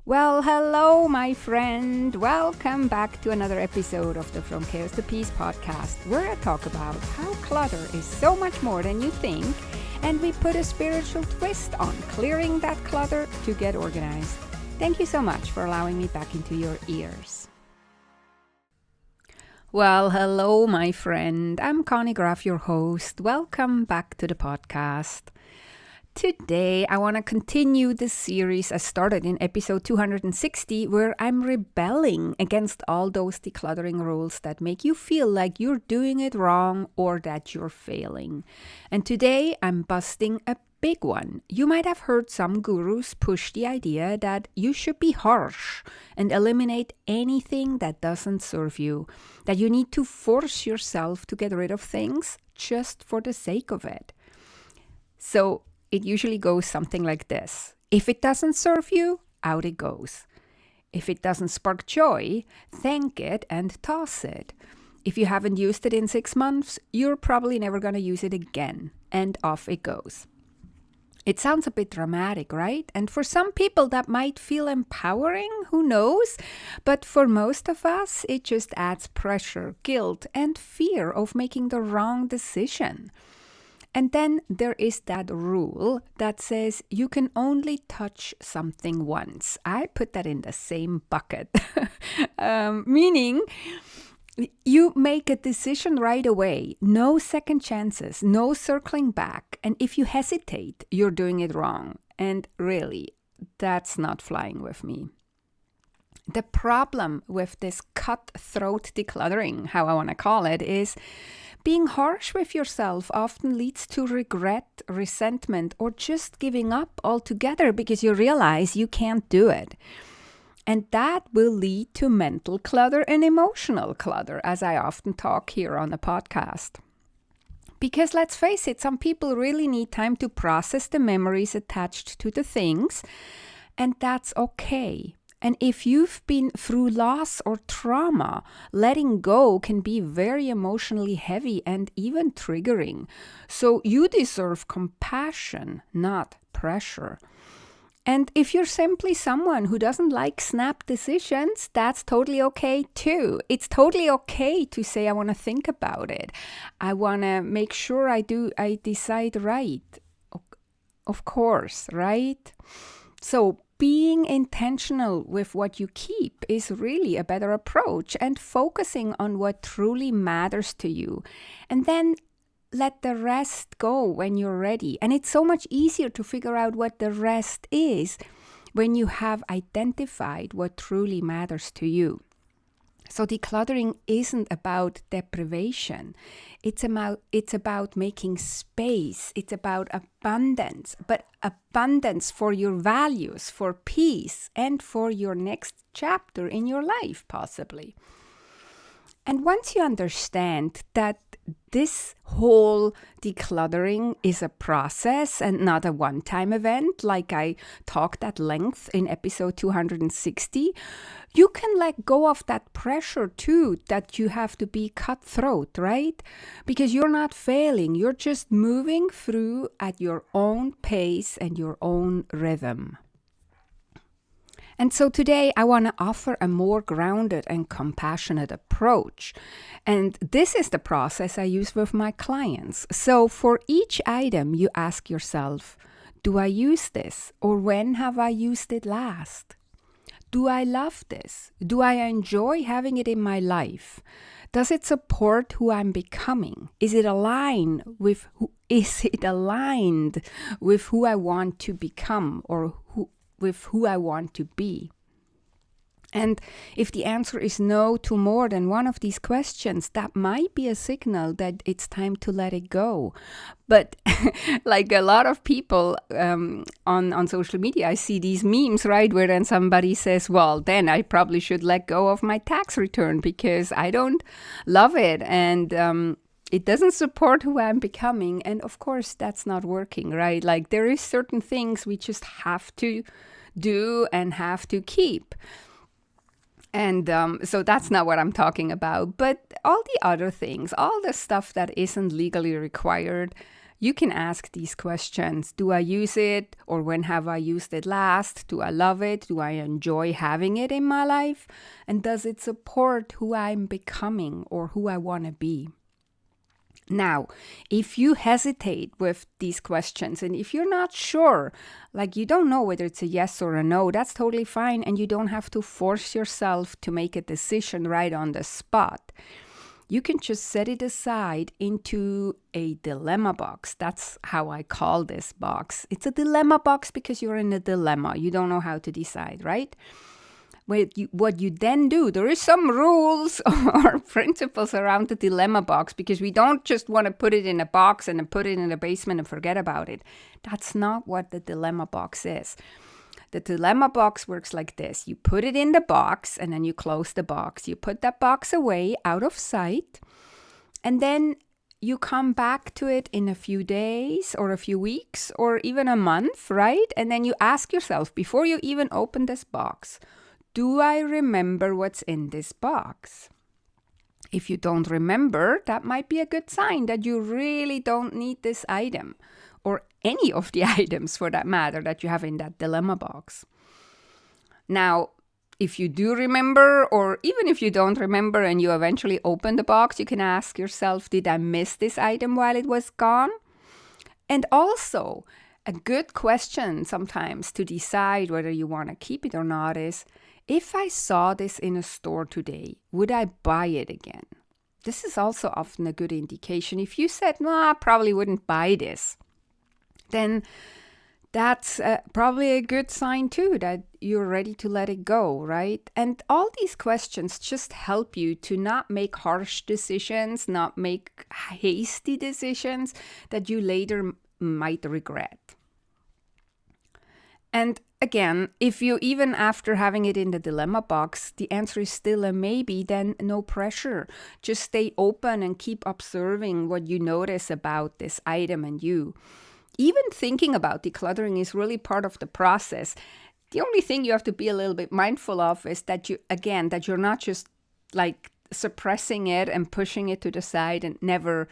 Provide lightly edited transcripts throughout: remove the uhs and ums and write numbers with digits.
Well, hello, my friend. Welcome back to another episode of the From Chaos to Peace podcast, where I talk about how clutter is so much more than you think, and we put a spiritual twist on clearing that clutter to get organized. Thank you so much for allowing me back into your ears. Well, hello, my friend. I'm Conny, Graf, your host. Welcome back to the podcast. Today, I want to continue the series I started in episode 260, where I'm rebelling against all those decluttering rules that make you feel like you're doing it wrong or that you're failing. And today, I'm busting a big one. You might have heard some gurus push the idea that you should be harsh and eliminate anything that doesn't serve you, that you need to force yourself to get rid of things just for the sake of it. So, it usually goes something like this. If it doesn't serve you, out it goes. If it doesn't spark joy, thank it and toss it. If you haven't used it in 6 months, you're probably never going to use it again. And off it goes. It sounds a bit dramatic, right? And for some people that might feel empowering, who knows? But for most of us, it just adds pressure, guilt, and fear of making the wrong decision. And then there is that rule that says you can only touch something once. I put that in the same bucket, meaning you make a decision right away, no second chances, no circling back. And if you hesitate, you're doing it wrong. And really, that's not flying with me. The problem with this cutthroat decluttering, how I want to call it, is being harsh with yourself often leads to regret, resentment, or just giving up altogether because you realize you can't do it. And that will lead to mental clutter and emotional clutter, as I often talk here on the podcast. Because let's face it, some people really need time to process the memories attached to the things, and that's okay. And if you've been through loss or trauma, letting go can be very emotionally heavy and even triggering. So you deserve compassion, not pressure. And if you're simply someone who doesn't like snap decisions, that's totally okay too. It's totally okay to say, I want to think about it. I want to make sure I decide right. Of course, right? So being intentional with what you keep is really a better approach, and focusing on what truly matters to you. And then let the rest go when you're ready. And it's so much easier to figure out what the rest is when you have identified what truly matters to you. So decluttering isn't about deprivation. It's about making space. It's about abundance, but abundance for your values, for peace, and for your next chapter in your life, possibly. And once you understand that this whole decluttering is a process and not a one-time event, like I talked at length in episode 260, you can let go of that pressure too, that you have to be cutthroat, right? Because you're not failing, you're just moving through at your own pace and your own rhythm. And so today I want to offer a more grounded and compassionate approach. And this is the process I use with my clients. So for each item, you ask yourself, do I use this? Or when have I used it last? Do I love this? Do I enjoy having it in my life? Does it support who I'm becoming? Is it aligned with who I want to become, or with who I want to be? And if the answer is no to more than one of these questions, that might be a signal that it's time to let it go. But like a lot of people on social media, I see these memes, right, where then somebody says, well, then I probably should let go of my tax return because I don't love it. And it doesn't support who I'm becoming. And of course, that's not working, right? Like there is certain things we just have to do and have to keep. And so that's not what I'm talking about. But all the other things, all the stuff that isn't legally required, You can ask these questions. Do I use it? Or when have I used it last? Do I love it? Do I enjoy having it in my life? And does it support who I'm becoming or who I want to be? Now, if you hesitate with these questions and if you're not sure, like you don't know whether it's a yes or a no, that's totally fine. And you don't have to force yourself to make a decision right on the spot. You can just set it aside into a dilemma box. That's how I call this box. It's a dilemma box because you're in a dilemma. You don't know how to decide, right? What you then do, there is some rules or principles around the dilemma box, because we don't just want to put it in a box and then put it in the basement and forget about it. That's not what the dilemma box is. The dilemma box works like this. You put it in the box and then you close the box. You put that box away out of sight, and then you come back to it in a few days or a few weeks or even a month, right? And then you ask yourself, before you even open this box, do I remember what's in this box? If you don't remember, that might be a good sign that you really don't need this item, or any of the items for that matter that you have in that dilemma box. Now, if you do remember, or even if you don't remember and you eventually open the box, you can ask yourself, did I miss this item while it was gone? And also, a good question sometimes to decide whether you want to keep it or not is, if I saw this in a store today, would I buy it again? This is also often a good indication. If you said, no, I probably wouldn't buy this, then that's probably a good sign too that you're ready to let it go, right? And all these questions just help you to not make harsh decisions, not make hasty decisions that you later might regret. And again, if you, even after having it in the dilemma box, the answer is still a maybe, then no pressure. Just stay open and keep observing what you notice about this item and you. Even thinking about decluttering is really part of the process. The only thing you have to be a little bit mindful of is that you're not just like suppressing it and pushing it to the side and never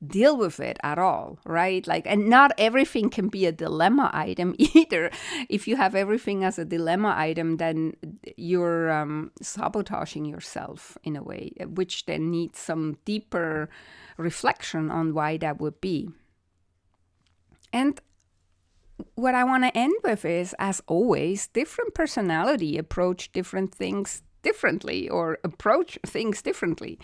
deal with it at all, right? And not everything can be a dilemma item either. If you have everything as a dilemma item, then you're sabotaging yourself in a way, which then needs some deeper reflection on why that would be. And what I want to end with is, as always, different personality approach different things differently or approach things differently.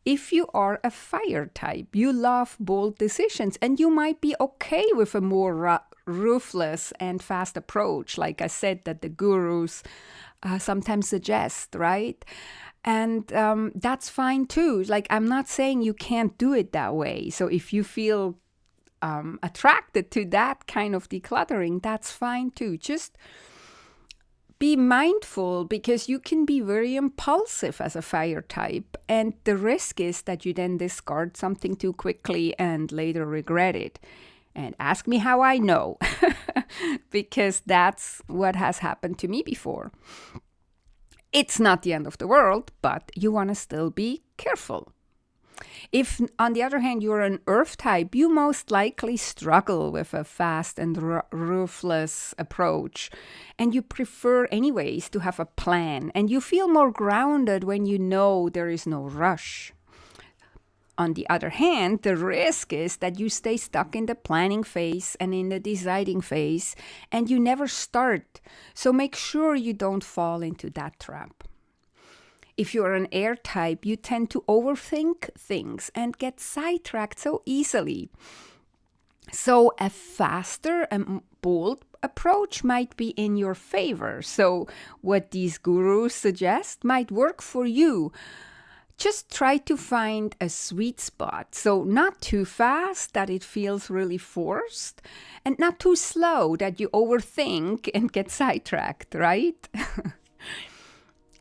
If you are a fire type, you love bold decisions and you might be okay with a more ruthless and fast approach, like I said, that the gurus sometimes suggest, right? And that's fine too. I'm not saying you can't do it that way. So if you feel attracted to that kind of decluttering, that's fine too. Just be mindful, because you can be very impulsive as a fire type, and the risk is that you then discard something too quickly and later regret it. And ask me how I know, because that's what has happened to me before. It's not the end of the world, but you want to still be careful. If, on the other hand, you're an earth type, you most likely struggle with a fast and ruthless approach. And you prefer anyways to have a plan. And you feel more grounded when you know there is no rush. On the other hand, the risk is that you stay stuck in the planning phase and in the deciding phase, and you never start. So make sure you don't fall into that trap. If you're an air type, you tend to overthink things and get sidetracked so easily. So a faster and bold approach might be in your favor. So what these gurus suggest might work for you. Just try to find a sweet spot. So not too fast that it feels really forced, and not too slow that you overthink and get sidetracked, right?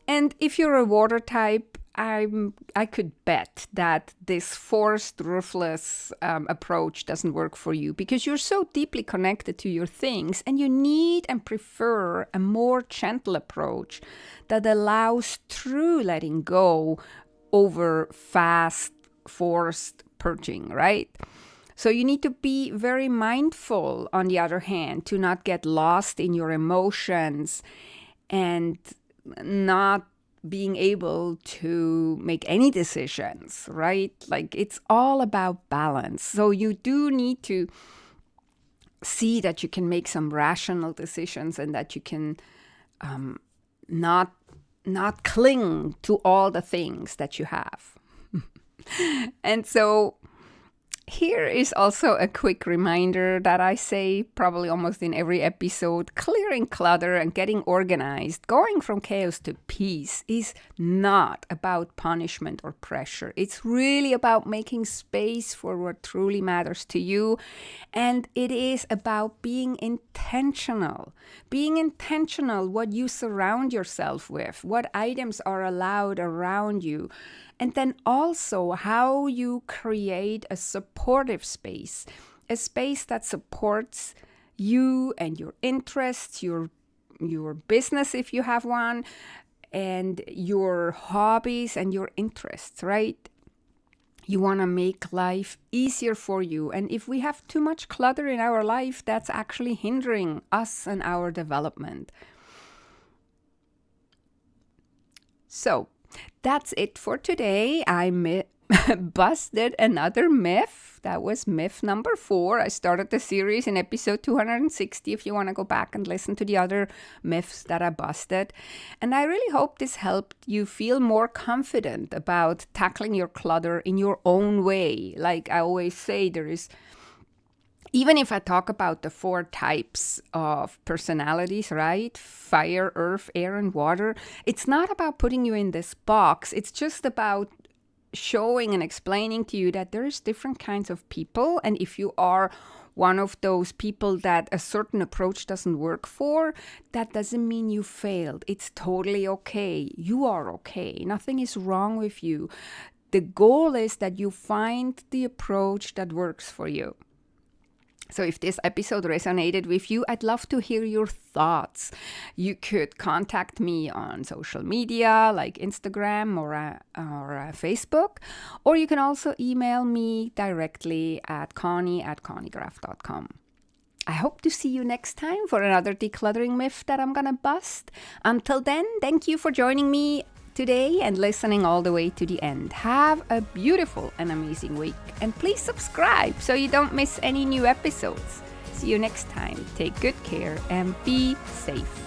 And if you're a water type, I could bet that this forced, ruthless approach doesn't work for you, because you're so deeply connected to your things and you need and prefer a more gentle approach that allows true letting go over fast, forced purging, right? So you need to be very mindful, on the other hand, to not get lost in your emotions and not being able to make any decisions, right? Like it's all about balance. So you do need to see that you can make some rational decisions and that you can not cling to all the things that you have. And so here is also a quick reminder that I say probably almost in every episode. Clearing clutter and getting organized, going from chaos to peace, is not about punishment or pressure. It's really about making space for what truly matters to you. And it is about being intentional. Being intentional what you surround yourself with, what items are allowed around you. And then also how you create a supportive space, a space that supports you and your interests, your business if you have one, and your hobbies and your interests, right? You want to make life easier for you. And if we have too much clutter in our life, that's actually hindering us and our development. So, that's it for today. I busted another myth. That was myth number 4. I started the series in episode 260 if you want to go back and listen to the other myths that I busted. And I really hope this helped you feel more confident about tackling your clutter in your own way. Like I always say, even if I talk about the 4 types of personalities, right? Fire, earth, air, and water. It's not about putting you in this box. It's just about showing and explaining to you that there's different kinds of people. And if you are one of those people that a certain approach doesn't work for, that doesn't mean you failed. It's totally okay. You are okay. Nothing is wrong with you. The goal is that you find the approach that works for you. So if this episode resonated with you, I'd love to hear your thoughts. You could contact me on social media like Instagram or Facebook, or you can also email me directly at conny@connygraf.com. I hope to see you next time for another decluttering myth that I'm gonna bust. Until then, thank you for joining me today and listening all the way to the end. Have a beautiful and amazing week. And please subscribe so you don't miss any new episodes. See you next time. Take good care and be safe.